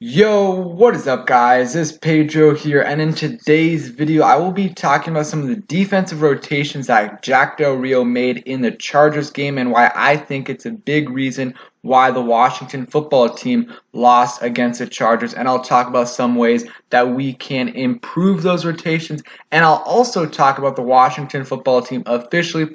Yo, what is up guys? It's Pedro here, and in today's video I will be talking about some of the defensive rotations that Jack Del Rio made in the Chargers game and why I think it's a big reason why the Washington football team lost against the Chargers. And I'll talk about some ways that we can improve those rotations, and I'll also talk about the Washington football team officially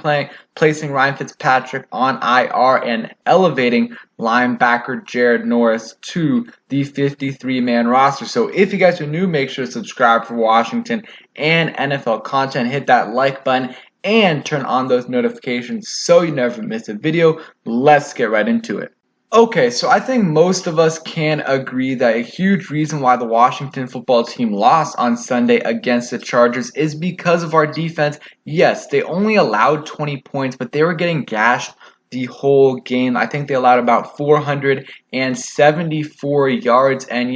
placing Ryan Fitzpatrick on IR and elevating linebacker Jared Norris to the 53-man roster. So if you guys are new, make sure to subscribe for Washington and NFL content. Hit that like button and turn on those notifications so you never miss a video. Let's get right into it. Okay, so I think most of us can agree that a huge reason why the Washington football team lost on Sunday against the Chargers is because of our defense. Yes, they only allowed 20 points, but they were getting gashed the whole game. I think they allowed about 474 yards, and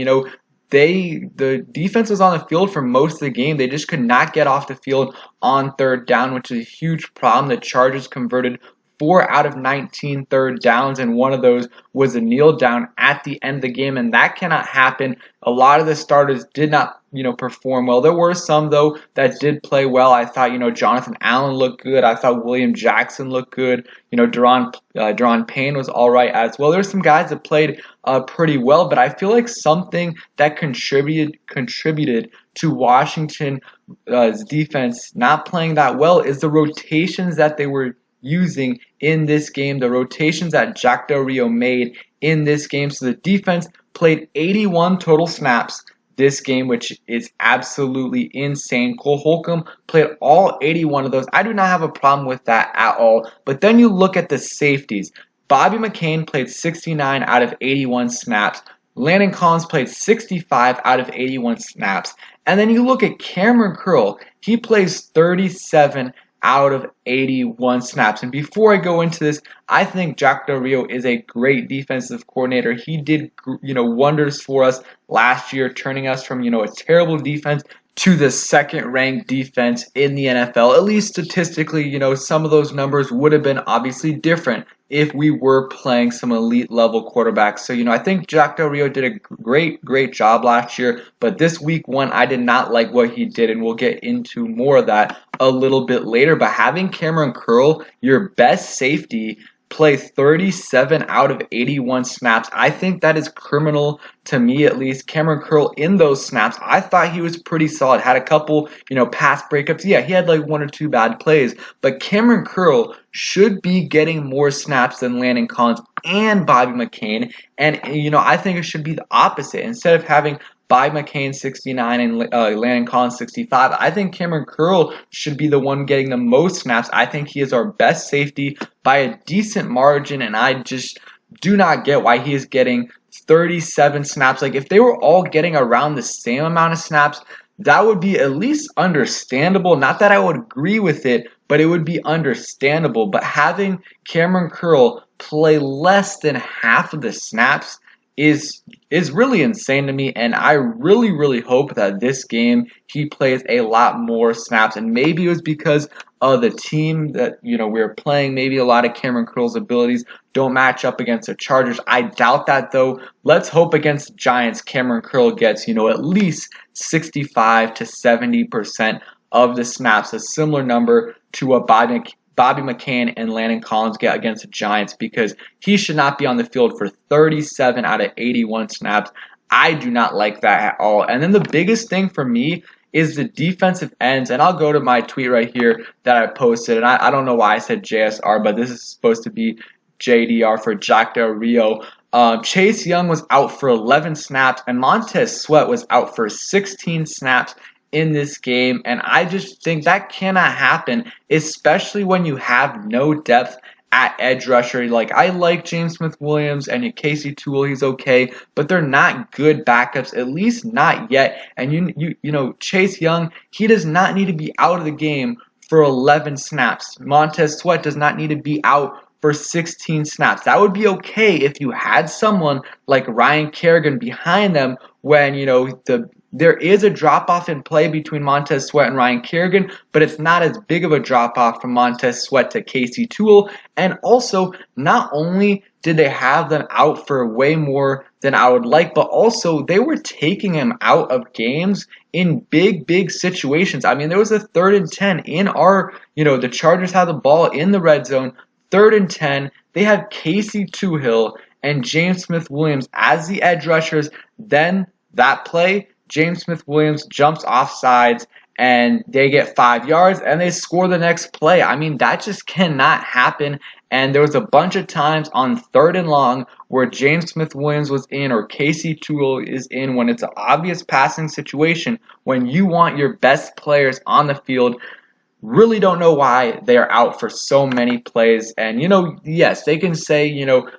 the defense was on the field for most of the game. They just could not get off the field on third down, which is a huge problem. The Chargers converted 4 out of 19 third downs, and one of those was a kneel down at the end of the game, and that cannot happen. A lot of the starters did not, perform well. There were some, though, that did play well. I thought, Jonathan Allen looked good. I thought William Jackson looked good. Deron Payne was all right as well. There's some guys that played pretty well, but I feel like something that contributed to Washington's defense not playing that well is the rotations that they were using in this game, the rotations that Jack Del Rio made in this game. So the defense played 81 total snaps this game, which is absolutely insane. Cole Holcomb played all 81 of those. I do not have a problem with that at all. But then you look at the safeties. Bobby McCain played 69 out of 81 snaps. Landon Collins played 65 out of 81 snaps. And then you look at Cameron Curl. He plays 37 out of 81 snaps. And before I go into this, I think Jack Del Rio is a great defensive coordinator. He did, wonders for us last year, turning us from, a terrible defense to the second-ranked defense in the NFL. At least statistically, some of those numbers would have been obviously different if we were playing some elite level quarterbacks. So, I think Jack Del Rio did a great job last year, but this week one, I did not like what he did, and we'll get into more of that a little bit later. But having Cameron Curl, your best safety, play 37 out of 81 snaps, I think that is criminal to me, at least. Cameron Curl, in those snaps, I thought he was pretty solid. Had a couple, pass breakups. Yeah, he had like one or two bad plays, but Cameron Curl should be getting more snaps than Landon Collins and Bobby McCain. And, I think it should be the opposite. Instead of having Bobby McCain 69 and Landon Collins 65, I think Cameron Curl should be the one getting the most snaps. I think he is our best safety by a decent margin, and I just do not get why he is getting 37 snaps. Like, if they were all getting around the same amount of snaps, that would be at least understandable. Not that I would agree with it, but it would be understandable. But having Cameron Curl play less than half of the snaps is really insane to me, and I really hope that this game he plays a lot more snaps. And maybe it was because of the team that we're playing. Maybe a lot of Cameron Curl's abilities don't match up against the Chargers. I doubt that, though. Let's hope against the Giants Cameron Curl gets at least 65 to 70% of the snaps, a similar number to what Bobby McCain and Landon Collins get against the Giants, because he should not be on the field for 37 out of 81 snaps. I do not like that at all. And then the biggest thing for me is the defensive ends, and I'll go to my tweet right here that I posted, and I don't know why I said JSR, but this is supposed to be JDR for Jack Del Rio. Chase Young was out for 11 snaps, and Montez Sweat was out for 16 snaps in this game, and I just think that cannot happen, especially when you have no depth at edge rusher. Like, I like James Smith-Williams and Casey Toole, he's okay, but they're not good backups, at least not yet. And Chase Young, he does not need to be out of the game for 11 snaps. Montez Sweat does not need to be out for 16 snaps. That would be okay if you had someone like Ryan Kerrigan behind them when, there is a drop-off in play between Montez Sweat and Ryan Kerrigan, but it's not as big of a drop-off from Montez Sweat to Casey Toole. And also, not only did they have them out for way more than I would like, but also they were taking him out of games in big situations. I mean, there was a 3rd and 10 in our, the Chargers had the ball in the red zone, 3rd and 10. They had Casey Toohill and James Smith-Williams as the edge rushers. Then that play, James Smith-Williams jumps off sides and they get 5 yards and they score the next play. I mean, that just cannot happen. And there was a bunch of times on 3rd and long where James Smith-Williams was in or Casey Toohill is in when it's an obvious passing situation, when you want your best players on the field. Really don't know why they are out for so many plays. And, yes, they can say,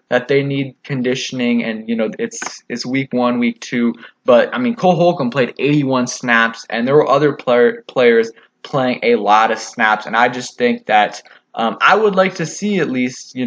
that they need conditioning and, it's week 1, week 2. But, I mean, Cole Holcomb played 81 snaps and there were other players playing a lot of snaps. And I just think that I would like to see at least,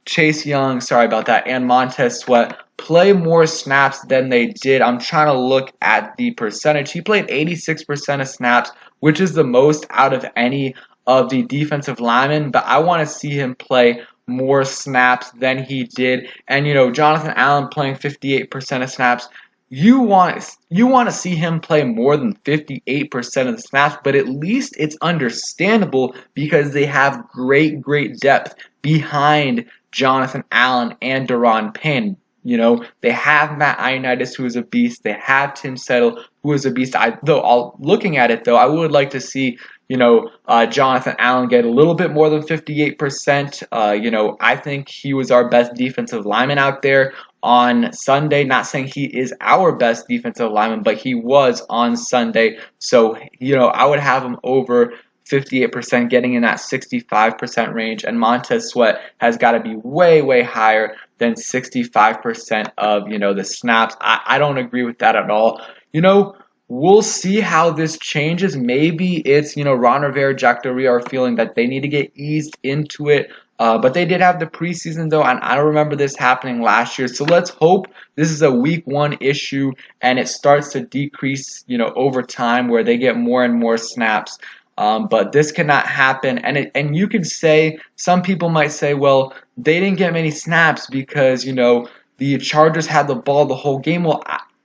Chase Young, and Montez Sweat play more snaps than they did. I'm trying to look at the percentage. He played 86% of snaps, which is the most out of any of the defensive linemen, but I want to see him play more snaps than he did. And, Jonathan Allen playing 58% of snaps. You want to see him play more than 58% of the snaps, but at least it's understandable because they have great depth behind Jonathan Allen and Daron Payne. They have Matt Ioannidis, who is a beast. They have Tim Settle, who is a beast. Looking at it, though, I would like to see, Jonathan Allen get a little bit more than 58%. I think he was our best defensive lineman out there on Sunday. Not saying he is our best defensive lineman, but he was on Sunday. So, I would have him over 58%, getting in that 65% range, and Montez Sweat has got to be way higher than 65% of, the snaps. I don't agree with that at all. We'll see how this changes. Maybe it's, Ron Rivera, Jack Del Rio are feeling that they need to get eased into it. But they did have the preseason, though, and I don't remember this happening last year. So let's hope this is a week 1 issue and it starts to decrease, over time where they get more and more snaps. But this cannot happen. And you could say, some people might say, well, they didn't get many snaps because, the Chargers had the ball the whole game. Well,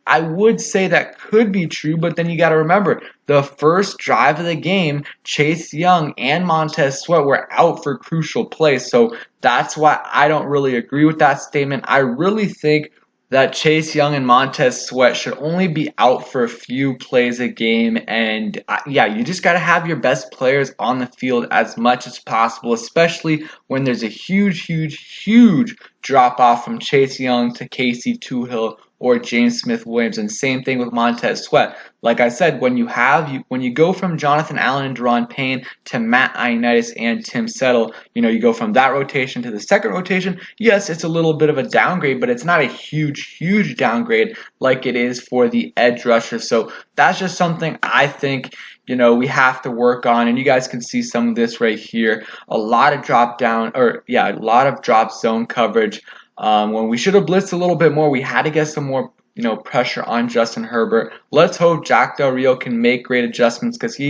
I would say that could be true, but then you got to remember, the first drive of the game, Chase Young and Montez Sweat were out for crucial plays. So that's why I don't really agree with that statement. I really think that Chase Young and Montez Sweat should only be out for a few plays a game. And you just got to have your best players on the field as much as possible, especially when there's a huge drop off from Chase Young to Casey Toohill or James Smith-Williams, and same thing with Montez Sweat. Like I said, when you go from Jonathan Allen and Daron Payne to Matt Ioannidis and Tim Settle, you go from that rotation to the second rotation. Yes, it's a little bit of a downgrade, but it's not a huge downgrade like it is for the edge rusher. So that's just something I think we have to work on, and you guys can see some of this right here. A lot of drop zone coverage. When we should have blitzed a little bit more, we had to get some more, pressure on Justin Herbert. Let's hope Jack Del Rio can make great adjustments because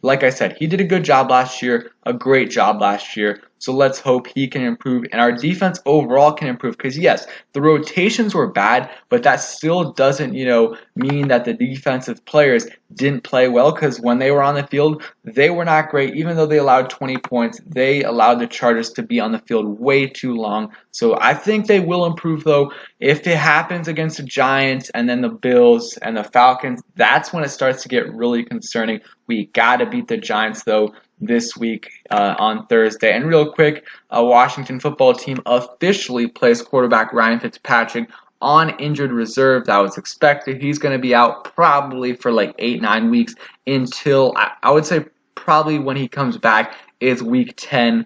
like I said, he did a good job last year, a great job last year. So let's hope he can improve and our defense overall can improve. Because yes, the rotations were bad, but that still doesn't, mean that the defensive players didn't play well. Because when they were on the field, they were not great. Even though they allowed 20 points, they allowed the Chargers to be on the field way too long. So I think they will improve though. If it happens against the Giants and then the Bills and the Falcons, that's when it starts to get really concerning. We got to beat the Giants though this week on Thursday. And real quick, Washington football team officially placed quarterback Ryan Fitzpatrick on injured reserve. That was expected. He's going to be out probably for like 8-9 weeks until I would say probably when he comes back is week 10,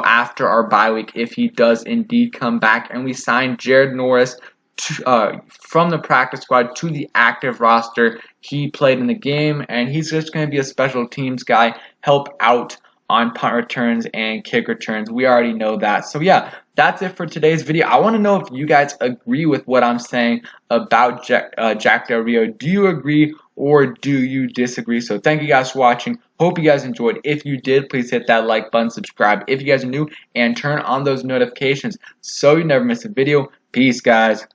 after our bye week, if he does indeed come back. And we signed Jared Norris from the practice squad to the active roster. He played in the game, and he's just going to be a special teams guy, help out on punt returns and kick returns. We already know that. So yeah, that's it for today's video. I want to know if you guys agree with what I'm saying about Jack Del Rio. Do you agree or do you disagree? So thank you guys for watching. Hope you guys enjoyed. If you did, please hit that like button, subscribe if you guys are new, and turn on those notifications so you never miss a video. Peace, guys.